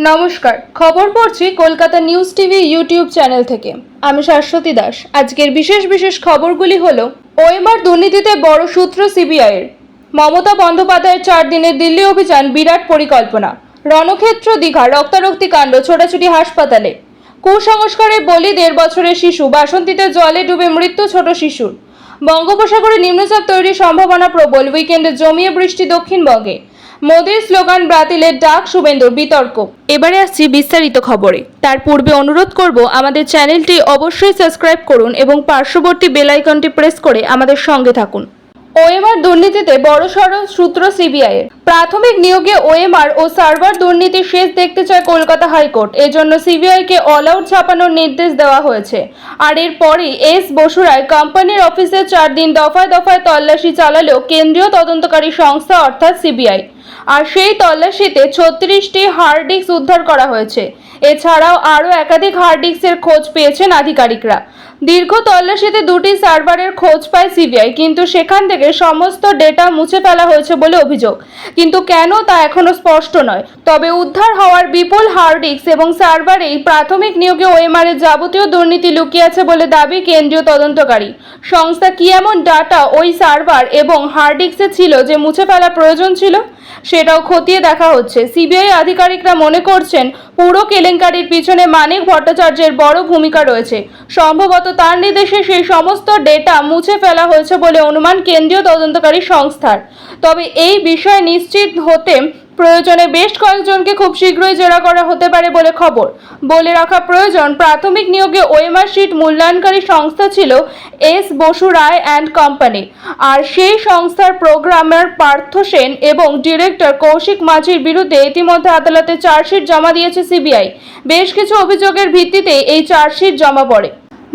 নমস্কার, খবর পড়ছি Kolkata news TV YouTube channel থেকে। আমি শাশ্বতী দাস। আজকের বিশেষ খবরগুলি হলো: ওএমআর দুর্নীতিতে বড় সূত্র সিবিআইয়ের। মমতা বন্দ্যোপাধ্যায়ের 4 দিনের দিল্লি অভিযান বিরাট পরিকল্পনা। রণক্ষেত্র দীঘা রক্তারক্তি কাণ্ড, ছোটাছুটি হাসপাতালে। কুসংস্কারে বলি 1.5 বছরের শিশু, বাসন্তীতে জলে ডুবে মৃত্যু ছোট শিশুর। বঙ্গোপসাগরে নিম্নচাপ তৈরির সম্ভাবনা প্রবল, উইকেন্ডে জমিয়ে বৃষ্টি দক্ষিণবঙ্গে। মোদির স্লোগান বাতিলের ডাক, শুভেন্দুর বিতর্ক। এবারে আসছি বিস্তারিত খবরে। তার পূর্বে অনুরোধ করব, আমাদের চ্যানেলটি অবশ্যই সাবস্ক্রাইব করুন এবং পার্শ্ববর্তী বেল আইকনটি প্রেস করে আমাদের সঙ্গে থাকুন। ওএমআর দুর্নীতিতে বড়সড় সূত্র সিবিআইয়ের। প্রাথমিক নিয়োগে ওএমআর ও সার্ভার দুর্নীতির শেষ দেখতে চায় কলকাতা হাইকোর্ট। এজন্য সিবিআইকে অল আউট ছাপানোর নির্দেশ দেওয়া হয়েছে। আর এরপরই এস বসুরায় কোম্পানির অফিসে 4 দিন দফায় দফায় তল্লাশি চালালেও কেন্দ্রীয় তদন্তকারী সংস্থা অর্থাৎ সিবিআই। আর সেই তল্লাশিতে 36টি হার্ড ডিস্ক উদ্ধার করা হয়েছে। এছাড়াও আরও একাধিক হার্ড ডিস্কের খোঁজ পেয়েছেন আধিকারিকরা। দীর্ঘ তল্লাশিতে 2টি সার্ভারের খোঁজ পায় সিবিআই, কিন্তু সেখান থেকে সমস্ত ডেটা মুছে ফেলা হয়েছে বলে অভিযোগ। কিন্তু কেন তা এখনো স্পষ্ট নয়। তবে উদ্ধার হওয়ার বিপুল হার্ড ডিস্ক এবং সার্ভারেই প্রাথমিক নিয়োগে ওএমআর এর যাবতীয় দুর্নীতি লুকিয়ে আছে বলে দাবি কেন্দ্রীয় তদন্তকারী সংস্থা। কি এমন ডাটা ওই সার্ভার এবং হার্ড ডিস্কে ছিল যে মুছে ফেলা প্রয়োজন ছিল, সেটাও খতিয়ে দেখা হচ্ছে। সিবিআই আধিকারিকরা মনে করছেন পুরো কেলেঙ্কারির পিছনে মানিক ভট্টাচার্যের বড় ভূমিকা রয়েছে। সম্ভবত তার নির্দেশে সেই সমস্ত ডেটা মুছে ফেলা হয়েছে বলে অনুমান কেন্দ্রীয় তদন্তকারী সংস্থার। তবে এই বিষয়ে নিশ্চিত হতে প্রয়োজনে বেশ কয়েকজনকে খুব শীঘ্রই জেরা করা হতে পারে বলে খবর। বলে রাখা প্রয়োজন, প্রাথমিক নিয়োগে ওএমআর শিট মূল্যায়নকারী সংস্থা ছিল S Basu Roy and company. আর সেই সংস্থার প্রোগ্রামার পার্থ সেন এবং ডিরেক্টর কৌশিক মাঝির বিরুদ্ধে ইতিমধ্যে আদালতে চার্জশিট জমা দিয়েছে সিবিআই। বেশ কিছু অভিযোগের ভিত্তিতে এই চার্জশিট জমা পড়ে।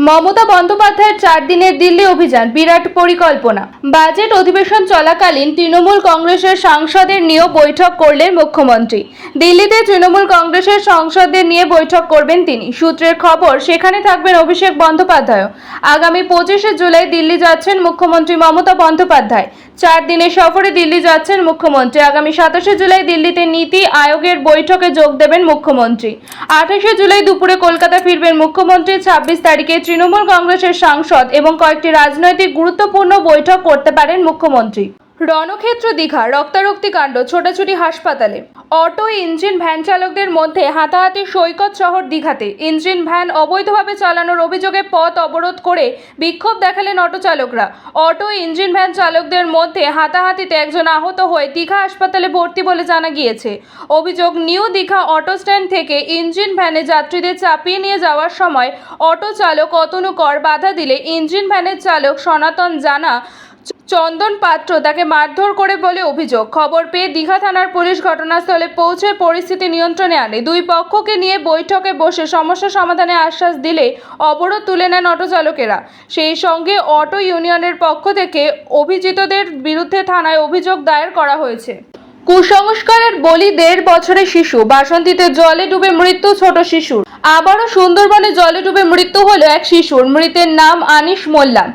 মমতা বন্দ্যোপাধ্যায়ের 4 দিনের দিল্লি অভিযান বিরাট পরিকল্পনা। বাজেট অধিবেশন চলাকালীন তৃণমূল কংগ্রেসের সাংসদদের নিয়েও বৈঠক করলেন মুখ্যমন্ত্রী। দিল্লিতে তৃণমূল কংগ্রেসের সাংসদদের নিয়ে বৈঠক করবেন তিনি। সূত্রের খবর, সেখানে থাকবেন অভিষেক বন্দ্যোপাধ্যায়। আগামী 25শে জুলাই দিল্লি যাচ্ছেন মুখ্যমন্ত্রী মমতা বন্দ্যোপাধ্যায়। 4 দিনের সফরে দিল্লি যাচ্ছেন মুখ্যমন্ত্রী। আগামী 27শে জুলাই দিল্লিতে নীতি আয়োগের বৈঠকে যোগ দেবেন মুখ্যমন্ত্রী। 28শে জুলাই দুপুরে কলকাতা ফিরবেন মুখ্যমন্ত্রী। 26 তারিখে তৃণমূল কংগ্রেসের সাংসদ এবং কয়েকটি রাজনৈতিক গুরুত্বপূর্ণ বৈঠক করতে পারেন মুখ্যমন্ত্রী। রণক্ষেত্র দীঘা রক্তারক্তি কাণ্ড, ছোটাছুটি হাসপাতালে। অটো ইঞ্জিন ভ্যান চালকদের মধ্যে হাতাহাতি সৈকত শহর দীঘাতে। ইঞ্জিন ভ্যান অবৈধভাবে চালানোর অভিযোগে পথ অবরোধ করে বিক্ষোভ দেখালেন অটো চালকরা। অটো ইঞ্জিন ভ্যান চালকদের মধ্যে হাতাহাতিতে একজন আহত হয়ে দীঘা হাসপাতালে ভর্তি বলে জানা গিয়েছে। অভিযোগ, নিউ দীঘা অটো স্ট্যান্ড থেকে ইঞ্জিন ভ্যানে যাত্রীদের চাপিয়ে নিয়ে যাওয়ার সময় অটো চালক অতনু কর বাধা দিলে ইঞ্জিন ভ্যানের চালক সনাতন জানা চন্দন পাত্র তাকে মারধর করে বলে অভিযোগ। খবর পেয়ে দীঘা থানার পুলিশ ঘটনাস্থলে পৌঁছে পরিস্থিতি নিয়ন্ত্রণে আনে। দুই পক্ষকে নিয়ে বৈঠকে বসে সমস্যা সমাধানে আশ্বাস দিলে অবরোধ তুলে নেন অটো চালকেরা। সেই সঙ্গে অটো ইউনিয়নের পক্ষ থেকে অভিযুক্তদের বিরুদ্ধে থানায় অভিযোগ দায়ের করা হয়েছে। কুসংস্কারের বলি 1.5 বছরের শিশু, বাসন্তীতে জলে ডুবে মৃত্যু ছোট শিশুর। আবারও সুন্দরবনে জলে ডুবে মৃত্যু হলো এক শিশুর। মৃতের নাম আনিস মোল্লা।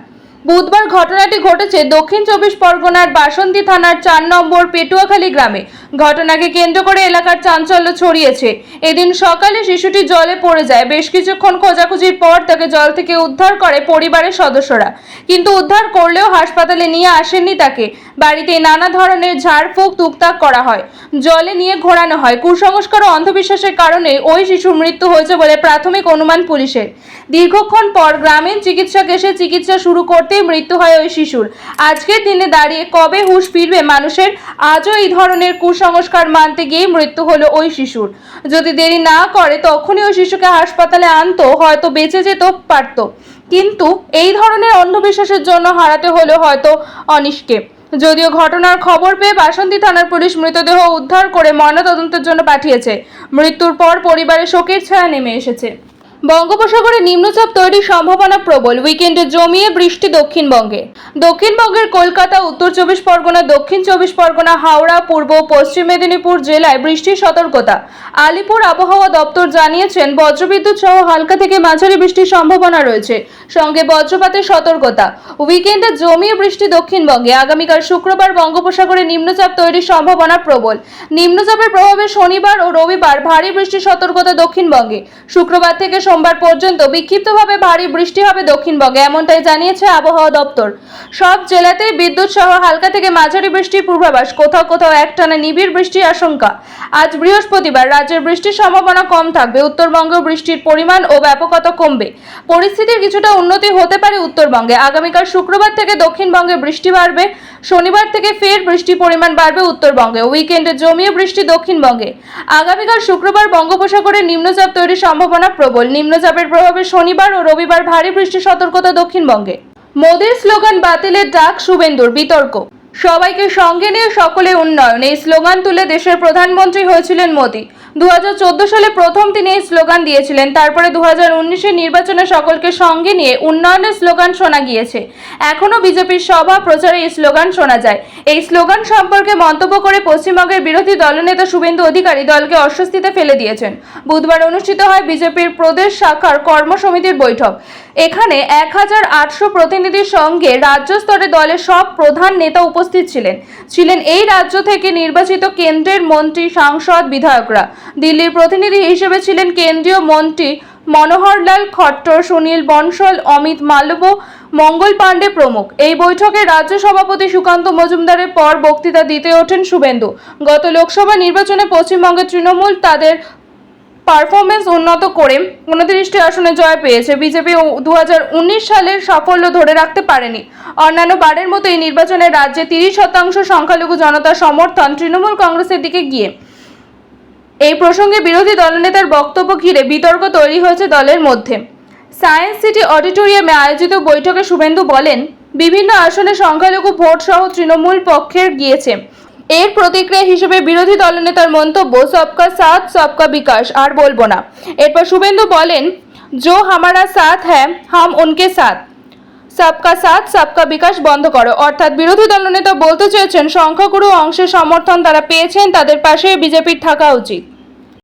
বুধবার ঘটনাটি ঘটেছে দক্ষিণ 24 পরগনার বাসন্তী থানার 4 নম্বর পেটুয়াখালী গ্রামে। ঘটনাকে কেন্দ্র করে এলাকার চাঞ্চল্য ছড়িয়েছে। এদিন সকালে শিশুটি জলে পড়ে যায়। বেশ কিছুক্ষণ খোঁজাখুঁজির পর তাকে জল থেকে উদ্ধার করে পরিবারের সদস্যরা, কিন্তু উদ্ধার করলেও হাসপাতালে নিয়ে আসেননি তাকে। বাড়িতে নানা ধরনের ঝাড়ফুঁক তুকতাক করা হয়, জলে নিয়ে ঘোরানো হয়। কুসংস্কার ও অন্ধবিশ্বাসের কারণে ওই শিশুর মৃত্যু হয়েছে বলে প্রাথমিক অনুমান পুলিশের। দীর্ঘক্ষণ পর গ্রামীণ চিকিৎসক এসে চিকিৎসা শুরু করতেই মৃত্যু হয় ওই শিশুর। আজকের দিনে দাঁড়িয়ে কবে হুঁশ ফিরবে মানুষের? আজও এই ধরনের কুসংস্কার মানতে গিয়ে মৃত্যু হলো ওই শিশুর। যদি দেরি না করে তখনই ওই শিশুকে হাসপাতালে আনতো, হয়তো বেঁচে যেত পারত। কিন্তু এই ধরনের অন্ধবিশ্বাসের জন্য হারাতে হলো হয়তো অনিশকে। যদিও ঘটনার খবর পেয়ে বাসন্তী থানার পুলিশ মৃতদেহ উদ্ধার করে ময়নাতদন্তের জন্য পাঠিয়েছে। মৃত্যুর পর পরিবারে শোকের ছায়া নেমে এসেছে। বঙ্গোপসাগরে নিম্নচাপ তৈরির সম্ভাবনা প্রবল, উইকেন্ডে জমিয়ে বৃষ্টি দক্ষিণবঙ্গের কলকাতা, উত্তর চব্বিশ পরগনা, দক্ষিণ চব্বিশ পরগনা, হাওড়া, পূর্ব ও পশ্চিম মেদিনীপুর জেলায় বৃষ্টির সতর্কতা। আলিপুর আবহাওয়া দপ্তর জানিয়েছেন বজ্রবিদ্যুৎ সহ হালকা থেকে মাঝারি বৃষ্টির সম্ভাবনা রয়েছে, সঙ্গে বজ্রপাতের সতর্কতা। উইকেন্ডে জমিয়ে বৃষ্টি দক্ষিণবঙ্গে। আগামীকাল শুক্রবার বঙ্গোপসাগরে নিম্নচাপ তৈরির সম্ভাবনা প্রবল। নিম্নচাপের প্রভাবে শনিবার ও রবিবার ভারী বৃষ্টির সতর্কতা দক্ষিণবঙ্গে। শুক্রবার থেকে সোমবার পর্যন্ত বিক্ষিপ্তভাবে ভারী বৃষ্টি হবে দক্ষিণবঙ্গে, এমনটাই জানিয়েছে আবহাওয়া দপ্তর। সব জেলাতেই বিদ্যুৎ সহ হালকা থেকে মাঝারি বৃষ্টির পূর্বাভাস। কোথাও কোথাও একটানা নিবিড় বৃষ্টির আশঙ্কা। আজ বৃহস্পতিবার রাজ্যের বৃষ্টির সম্ভাবনা কম থাকবে। উত্তরবঙ্গেও বৃষ্টির পরিমাণ ও ব্যাপকতা কমবে। পরিস্থিতির কিছুটা উন্নতি হতে পারে উত্তরবঙ্গে। আগামীকাল শুক্রবার থেকে দক্ষিণবঙ্গে বৃষ্টি বাড়বে। শনিবার থেকে ফের বৃষ্টির পরিমাণ বাড়বে উত্তরবঙ্গে। উইকেন্ডে জমিয়ে বৃষ্টি দক্ষিণবঙ্গে। আগামীকাল শুক্রবার বঙ্গোপসাগরে নিম্নচাপ তৈরির সম্ভাবনা প্রবল। নিম্নচাপের প্রভাবে শনিবার ও রবিবার ভারী বৃষ্টির সতর্কতা দক্ষিণবঙ্গে। মোদির স্লোগান বাতিলের ডাক শুভেন্দুর, বিতর্ক। সবাইকে সঙ্গে নিয়ে সকলে উন্নয়ন, এই স্লোগান তুলে দেশের প্রধানমন্ত্রী হয়েছিলেন মোদি। 2014 সালে প্রথম তিনি এই স্লোগান দিয়েছিলেন। তারপরে 2019-এর নির্বাচনে সকলকে সঙ্গে নিয়ে উন্নয়নের স্লোগান শোনা গিয়েছে। এখনও বিজেপির সভা প্রচারে এই স্লোগান শোনা যায়। এই স্লোগান সম্পর্কে মন্তব্য করে পশ্চিমবঙ্গের বিরোধী দলনেতা শুভেন্দু অধিকারী দলকে অস্বস্তিতে ফেলে দিয়েছেন। বুধবার অনুষ্ঠিত হয় বিজেপির প্রদেশ শাখার কর্মসমিতির বৈঠক। এখানে 1800 প্রতিনিধির সঙ্গে রাজ্য স্তরে দলের সব প্রধান নেতা উপস্থিত ছিলেন এই রাজ্য থেকে নির্বাচিত কেন্দ্রের মন্ত্রী, সাংসদ, বিধায়করা। দিল্লির প্রতিনিধি হিসেবে ছিলেন কেন্দ্রীয় মন্ত্রী মনোহরলাল খট্টর, সুনীল বনশল, অমিত মালব্য, মঙ্গল পাণ্ডে প্রমুখ। এই বৈঠকে রাজ্য সভাপতি সুকান্ত মজুমদারের পর বক্তৃতা দিতে ওঠেন শুভেন্দু। গত লোকসভা নির্বাচনে পশ্চিমবঙ্গের তৃণমূল তাদের পারফরমেন্স উন্নত করে 29টি আসনে জয় পেয়েছে। বিজেপি 2019 সালের সাফল্য ধরে রাখতে পারেনি। অন্যান্য বারের মতো এই নির্বাচনে রাজ্যে 30% সংখ্যালঘু জনতার সমর্থন তৃণমূল কংগ্রেসের দিকে গিয়ে। এই প্রসঙ্গে বিরোধী দলনেতার বক্তব্য ঘিরে বিতর্ক তৈরি হয়েছে দলের মধ্যে। সায়েন্স সিটি অডিটোরিয়ামে আয়োজিত বৈঠকে শুভেন্দু বলেন, বিভিন্ন আসনে সংখ্যালঘু ভোট সহ তৃণমূল পক্ষের গিয়েছে। এর প্রতিক্রিয়া হিসেবে বিরোধী দলনেতার মন্তব্য, সবকা সাথ সবকা বিকাশ, আর বলবো না। এরপর শুভেন্দু বলেন, जो हमारा साथ है हम उनके साथ, সবকা সাথ সবকা বিকাশ বন্ধ করো। অর্থাৎ বিরোধী দলনেতা বলতে চেয়েছেন সংখ্যাগুরু অংশের সমর্থন তারা পেয়েছেন, তাদের পাশে বিজেপির থাকা উচিত।